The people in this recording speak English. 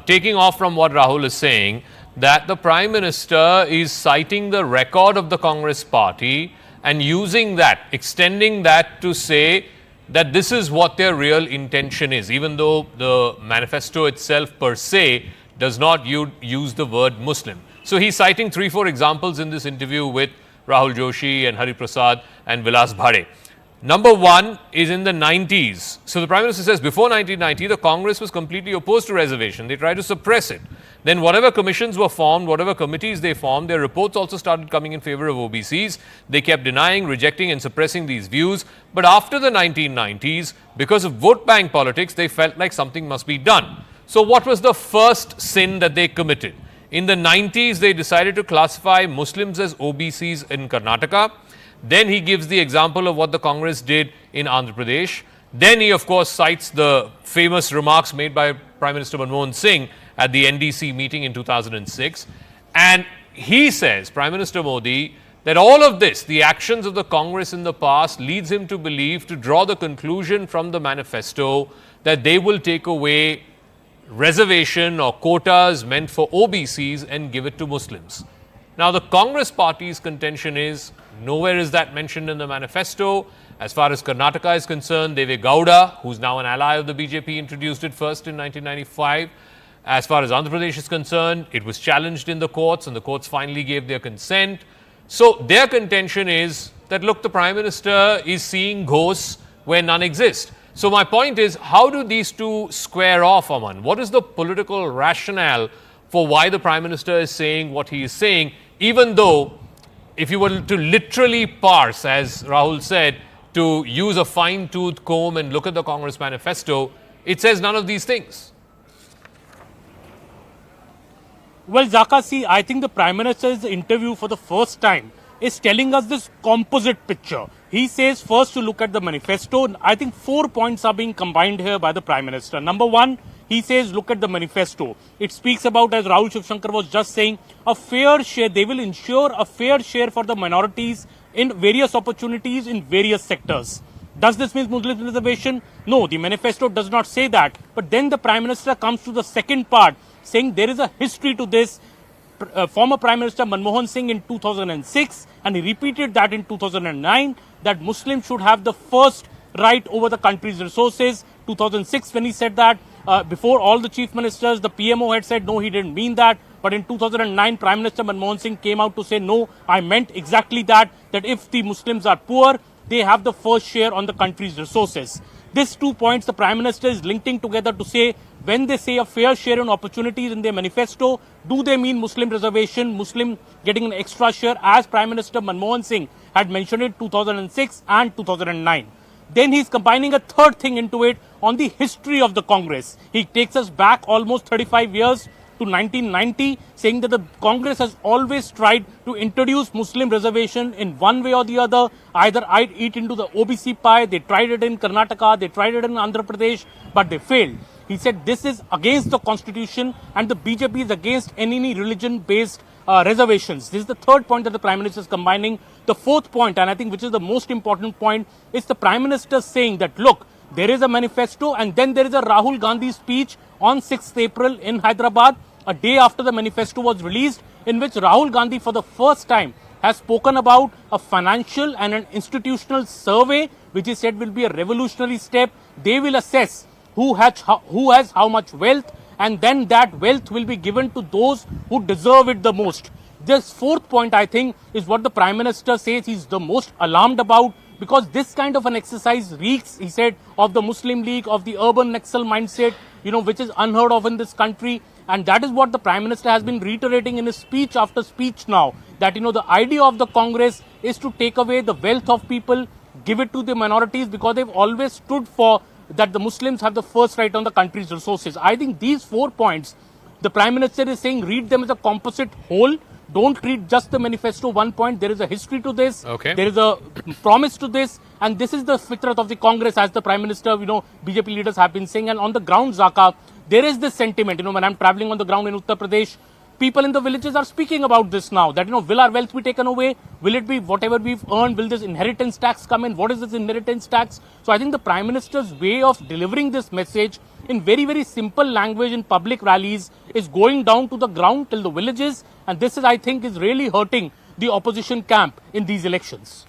taking off from what Rahul is saying, that the Prime Minister is citing the record of the Congress party and using that, extending that to say that this is what their real intention is, even though the manifesto itself per se does not use the word Muslim. So he's citing 3-4 examples in this interview with Rahul Joshi and Hari Prasad and Vilas Bhade. Number one is in the 90s. So the Prime Minister says before 1990, the Congress was completely opposed to reservation. They tried to suppress it. Then whatever commissions were formed, whatever committees they formed, their reports also started coming in favor of OBCs. They kept denying, rejecting and suppressing these views. But after the 1990s, because of vote bank politics, they felt like something must be done. So what was the first sin that they committed? In the 90s, they decided to classify Muslims as OBCs in Karnataka. Then he gives the example of what the Congress did in Andhra Pradesh. Then he, of course, cites the famous remarks made by Prime Minister Manmohan Singh at the NDC meeting in 2006. And he says, Prime Minister Modi, that all of this, the actions of the Congress in the past, leads him to believe, to draw the conclusion from the manifesto that they will take away reservation or quotas meant for OBCs and give it to Muslims. Now, the Congress party's contention is, nowhere is that mentioned in the manifesto. As far as Karnataka is concerned, Deve Gowda, who's now an ally of the BJP, introduced it first in 1995. As far as Andhra Pradesh is concerned, it was challenged in the courts and the courts finally gave their consent. So their contention is that, look, the Prime Minister is seeing ghosts where none exist. So my point is, how do these two square off, Aman? What is the political rationale for why the Prime Minister is saying what he is saying, even though if you were to literally parse, as Rahul said, to use a fine-tooth comb and look at the Congress manifesto, it says none of these things? Well, Zaka, see, I think the Prime Minister's interview for the first time is telling us this composite picture. He says first to look at the manifesto. I think 4 points are being combined here by the Prime Minister. Number one, he says look at the manifesto. It speaks about, as Rahul Shivshankar was just saying, a fair share. They will ensure a fair share for the minorities in various opportunities in various sectors. Does this mean Muslim reservation? No, the manifesto does not say that. But then the Prime Minister comes to the second part, saying there is a history to this. Former Prime Minister Manmohan Singh in 2006, and he repeated that in 2009, that Muslims should have the first right over the country's resources. 2006, when he said that, before all the chief ministers, the PMO had said, no, he didn't mean that. But in 2009, Prime Minister Manmohan Singh came out to say, no, I meant exactly that, that if the Muslims are poor, they have the first share on the country's resources. These 2 points the Prime Minister is linking together to say, when they say a fair share in opportunities in their manifesto, do they mean Muslim reservation, Muslim getting an extra share, as Prime Minister Manmohan Singh had mentioned in 2006 and 2009. Then he's combining a third thing into it on the history of the Congress. He takes us back almost 35 years to 1990, saying that the Congress has always tried to introduce Muslim reservation in one way or the other. Either I'd eat into the OBC pie, they tried it in Karnataka, they tried it in Andhra Pradesh, but they failed. He said this is against the constitution and the BJP is against any religion-based reservations. This is the third point that the Prime Minister is combining. The fourth point, and I think which is the most important point, is the Prime Minister saying that, look, there is a manifesto and then there is a Rahul Gandhi speech on 6th April in Hyderabad, a day after the manifesto was released, in which Rahul Gandhi for the first time has spoken about a financial and an institutional survey, which he said will be a revolutionary step. They will assess who has how much wealth, and then that wealth will be given to those who deserve it the most. This fourth point, I think, is what the Prime Minister says he's the most alarmed about, because this kind of an exercise reeks, he said, of the Muslim League, of the urban Naxal mindset, which is unheard of in this country. And that is what the Prime Minister has been reiterating in his speech after speech now, that, the idea of the Congress is to take away the wealth of people, give it to the minorities, because they've always stood for that the Muslims have the first right on the country's resources. I think these 4 points, the Prime Minister is saying, read them as a composite whole. Don't read just the manifesto 1 point. There is a history to this. Okay. There is a promise to this. And this is the fitrat of the Congress, as the Prime Minister, BJP leaders have been saying. And on the ground, Zaka, there is this sentiment, when I'm traveling on the ground in Uttar Pradesh, people in the villages are speaking about this now, that, will our wealth be taken away? Will it be whatever we've earned? Will this inheritance tax come in? What is this inheritance tax? So I think the Prime Minister's way of delivering this message in very, very simple language in public rallies is going down to the ground till the villages. And this is, I think, is really hurting the opposition camp in these elections.